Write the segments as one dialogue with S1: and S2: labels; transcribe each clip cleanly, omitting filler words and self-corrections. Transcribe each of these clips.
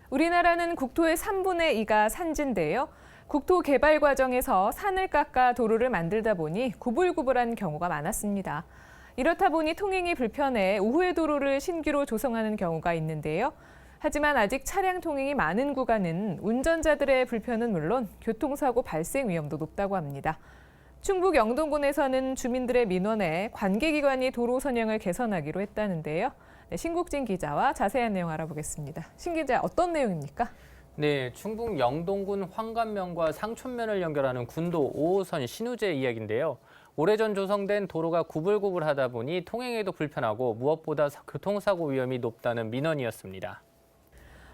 S1: 우리나라는 국토의 3분의 2가 산지인데요. 국토 개발 과정에서 산을 깎아 도로를 만들다 보니 구불구불한 경우가 많았습니다. 이렇다 보니 통행이 불편해 우회 도로를 신규로 조성하는 경우가 있는데요. 하지만 아직 차량 통행이 많은 구간은 운전자들의 불편은 물론 교통사고 발생 위험도 높다고 합니다. 충북 영동군에서는 주민들의 민원에 관계기관이 도로 선형을 개선하기로 했다는데요. 신국진 기자와 자세한 내용 알아보겠습니다. 신 기자, 어떤 내용입니까?
S2: 네, 충북 영동군 황감면과 상촌면을 연결하는 군도 5호선 신우재 이야기인데요. 오래전 조성된 도로가 구불구불하다 보니 통행에도 불편하고 무엇보다 교통사고 위험이 높다는 민원이었습니다.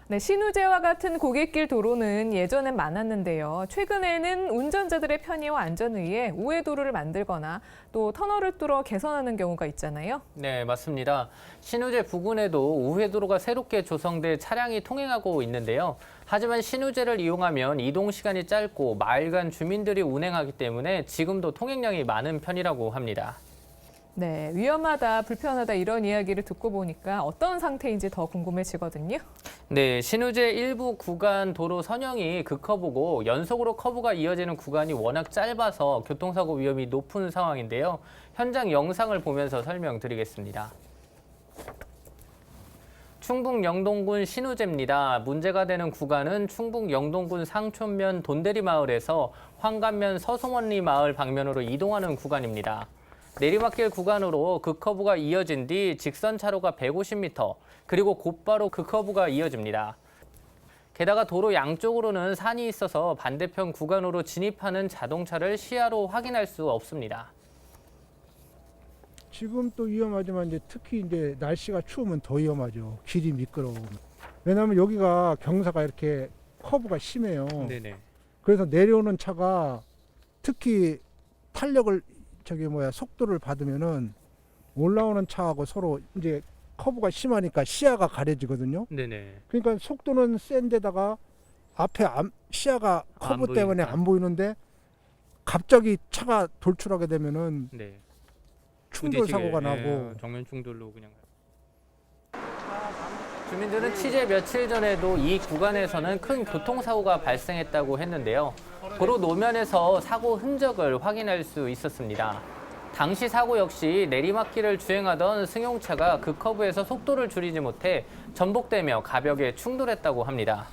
S1: 네, 신우재와 같은 고객길 도로는 예전엔 많았는데요. 최근에는 운전자들의 편의와 안전을 위해 우회도로를 만들거나 또 터널을 뚫어 개선하는 경우가 있잖아요.
S2: 네, 맞습니다. 신우재 부근에도 우회도로가 새롭게 조성돼 차량이 통행하고 있는데요. 하지만 신우재를 이용하면 이동 시간이 짧고 마을 간 주민들이 운행하기 때문에 지금도 통행량이 많은 편이라고 합니다.
S1: 네, 위험하다, 불편하다 이런 이야기를 듣고 보니까 어떤 상태인지 더 궁금해지거든요.
S2: 네, 신우재 일부 구간 도로 선형이 급커브고 연속으로 커브가 이어지는 구간이 워낙 짧아서 교통사고 위험이 높은 상황인데요. 현장 영상을 보면서 설명드리겠습니다. 충북 영동군 신우재입니다. 문제가 되는 구간은 충북 영동군 상촌면 돈대리 마을에서 황감면 서송원리 마을 방면으로 이동하는 구간입니다. 내리막길 구간으로 급커브가 이어진 뒤 직선 차로가 150m, 그리고 곧바로 급커브가 이어집니다. 게다가 도로 양쪽으로는 산이 있어서 반대편 구간으로 진입하는 자동차를 시야로 확인할 수 없습니다.
S3: 지금 또 위험하지만 이제 특히 이제 날씨가 추우면 더 위험하죠. 길이 미끄러우면. 왜냐하면 여기가 경사가 이렇게 커브가 심해요.
S2: 네네.
S3: 그래서 내려오는 차가 특히 탄력을 속도를 받으면은 올라오는 차하고 서로 이제 커브가 심하니까 시야가 가려지거든요.
S2: 네네.
S3: 그러니까 속도는 센 데다가 앞에 시야가 커브 때문에 안 보이는데 갑자기 차가 돌출하게 되면은
S2: 네.
S3: 충돌 사고가 나고.
S2: 정면 충돌로 그냥. 주민들은 취재 며칠 전에도 이 구간에서는 큰 교통사고가 발생했다고 했는데요. 도로 노면에서 사고 흔적을 확인할 수 있었습니다. 당시 사고 역시 내리막길을 주행하던 승용차가 급커브에서 속도를 줄이지 못해 전복되며 가벽에 충돌했다고 합니다.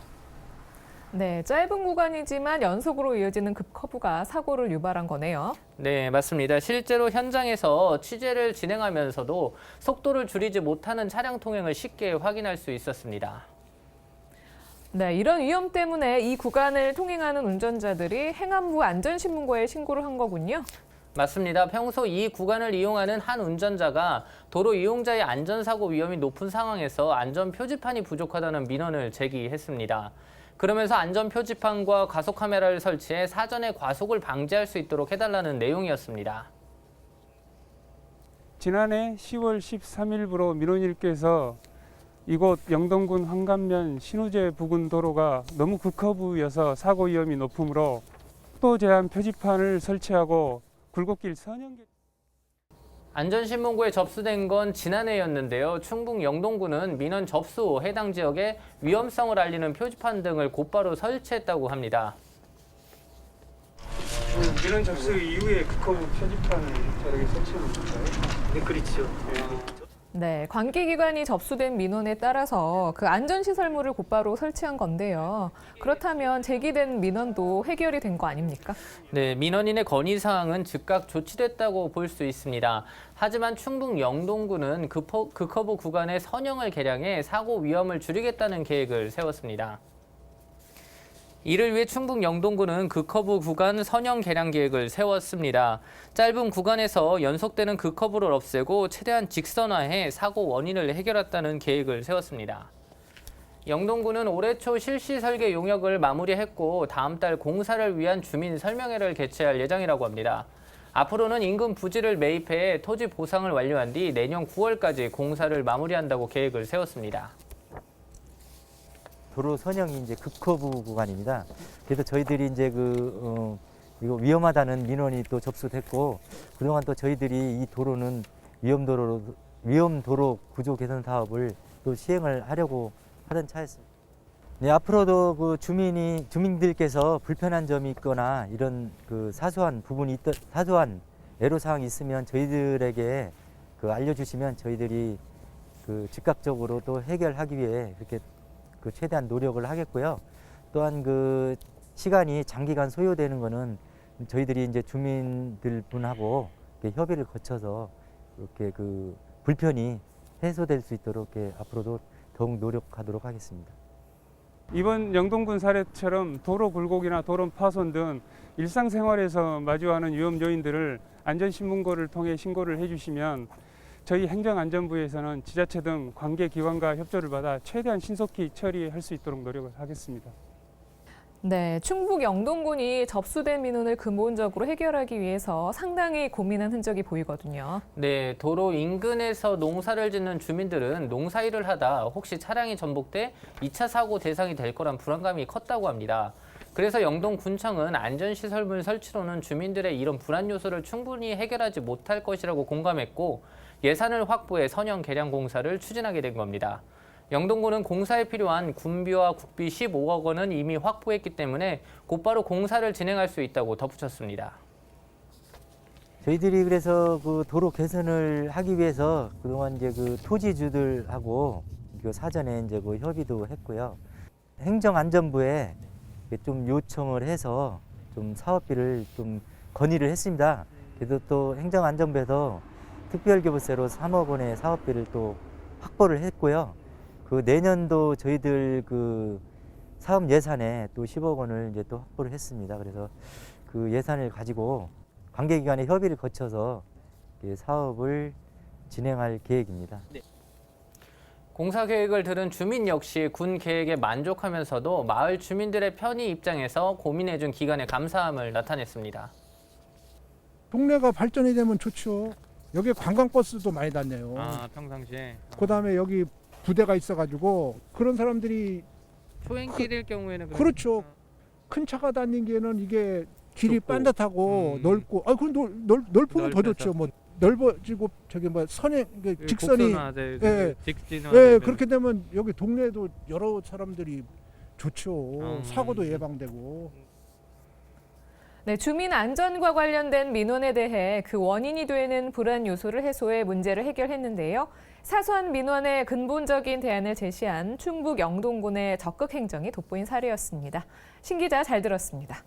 S1: 네, 짧은 구간이지만 연속으로 이어지는 급커브가 사고를 유발한 거네요.
S2: 네, 맞습니다. 실제로 현장에서 취재를 진행하면서도 속도를 줄이지 못하는 차량 통행을 쉽게 확인할 수 있었습니다.
S1: 네, 이런 위험 때문에 이 구간을 통행하는 운전자들이 행안부 안전신문고에 신고를 한 거군요.
S2: 맞습니다. 평소 이 구간을 이용하는 한 운전자가 도로 이용자의 안전사고 위험이 높은 상황에서 안전표지판이 부족하다는 민원을 제기했습니다. 그러면서 안전표지판과 과속카메라를 설치해 사전에 과속을 방지할 수 있도록 해달라는 내용이었습니다.
S4: 지난해 10월 13일부로 민원인께서 이곳 영동군 황감면 신우재 부근 도로가 너무 급커브여서 사고 위험이 높으므로 속도 제한 표지판을 설치하고 굴곡길 선형.
S2: 안전신문고에 접수된 건 지난해였는데요. 충북 영동군은 민원 접수 후 해당 지역에 위험성을 알리는 표지판 등을 곧바로 설치했다고 합니다.
S4: 민원 접수 이후에 급커브 표지판을 저렇게 설치하는 건가요? 네, 그렇죠.
S1: 네, 관계기관이 접수된 민원에 따라서 그 안전시설물을 곧바로 설치한 건데요. 그렇다면 제기된 민원도 해결이 된 거 아닙니까?
S2: 네, 민원인의 건의사항은 즉각 조치됐다고 볼 수 있습니다. 하지만 충북 영동군은 급커브 구간의 선형을 개량해 사고 위험을 줄이겠다는 계획을 세웠습니다. 이를 위해 충북 영동군은 급커브 구간 선형 개량 계획을 세웠습니다. 짧은 구간에서 연속되는 급커브를 없애고 최대한 직선화해 사고 원인을 해결했다는 계획을 세웠습니다. 영동군은 올해 초 실시 설계 용역을 마무리했고 다음 달 공사를 위한 주민 설명회를 개최할 예정이라고 합니다. 앞으로는 인근 부지를 매입해 토지 보상을 완료한 뒤 내년 9월까지 공사를 마무리한다고 계획을 세웠습니다.
S5: 도로 선형이 이제 급커브 구간입니다. 그래서 저희들이 이제 이거 위험하다는 민원이 또 접수됐고, 그동안 또 저희들이 이 도로는 위험 도로 구조 개선 사업을 또 시행을 하려고 하던 차였습니다. 네, 앞으로도 그 주민들께서 불편한 점이 있거나 이런 그 사소한 애로사항이 있으면 저희들에게 그 알려주시면 저희들이 그 즉각적으로 또 해결하기 위해 그렇게 그 최대한 노력을 하겠고요. 또한 그 시간이 장기간 소요되는 거는 저희들이 이제 주민들 분하고 이렇게 협의를 거쳐서 이렇게 그 불편이 해소될 수 있도록 이렇게 앞으로도 더욱 노력하도록 하겠습니다.
S4: 이번 영동군 사례처럼 도로 굴곡이나 도로 파손 등 일상생활에서 마주하는 위험 요인들을 안전신문고를 통해 신고를 해주시면 저희 행정안전부에서는 지자체 등 관계기관과 협조를 받아 최대한 신속히 처리할 수 있도록 노력을 하겠습니다.
S1: 네, 충북 영동군이 접수된 민원을 근본적으로 해결하기 위해서 상당히 고민한 흔적이 보이거든요.
S2: 네, 도로 인근에서 농사를 짓는 주민들은 농사일을 하다 혹시 차량이 전복돼 2차 사고 대상이 될 거란 불안감이 컸다고 합니다. 그래서 영동군청은 안전시설물 설치로는 주민들의 이런 불안 요소를 충분히 해결하지 못할 것이라고 공감했고 예산을 확보해 선형 개량 공사를 추진하게 된 겁니다. 영동군은 공사에 필요한 군비와 국비 15억 원은 이미 확보했기 때문에 곧바로 공사를 진행할 수 있다고 덧붙였습니다.
S5: 저희들이 그래서 그 도로 개선을 하기 위해서 그동안 이제 그 토지주들하고 그 사전에 이제 그 협의도 했고요. 행정안전부에 좀 요청을 해서 좀 사업비를 좀 건의를 했습니다. 그래도 또 행정안전부에서 특별교부세로 3억 원의 사업비를 또 확보를 했고요. 그 내년도 저희들 그 사업 예산에 또 10억 원을 이제 또 확보를 했습니다. 그래서 그 예산을 가지고 관계기관의 협의를 거쳐서 사업을 진행할 계획입니다.
S2: 공사 계획을 들은 주민 역시 군 계획에 만족하면서도 마을 주민들의 편의 입장에서 고민해준 기관에 감사함을 나타냈습니다.
S3: 동네가 발전이 되면 좋죠. 여기 관광버스도 많이 다녀요.
S2: 평상시에.
S3: 그다음에 여기 부대가 있어가지고 그런 사람들이
S2: 초행길일 경우에는
S3: 그렇죠. 큰 차가 다니기에는 이게 길이
S2: 좁고.
S3: 반듯하고 넓고 그럼 넓으면 더 좋죠. 뭐 넓어지고 저기 뭐 선행 직선이 그렇게 되면 여기 동네에도 여러 사람들이 좋죠. 사고도 예방되고.
S1: 네, 주민 안전과 관련된 민원에 대해 그 원인이 되는 불안 요소를 해소해 문제를 해결했는데요. 사소한 민원의 근본적인 대안을 제시한 충북 영동군의 적극 행정이 돋보인 사례였습니다. 신 기자 잘 들었습니다.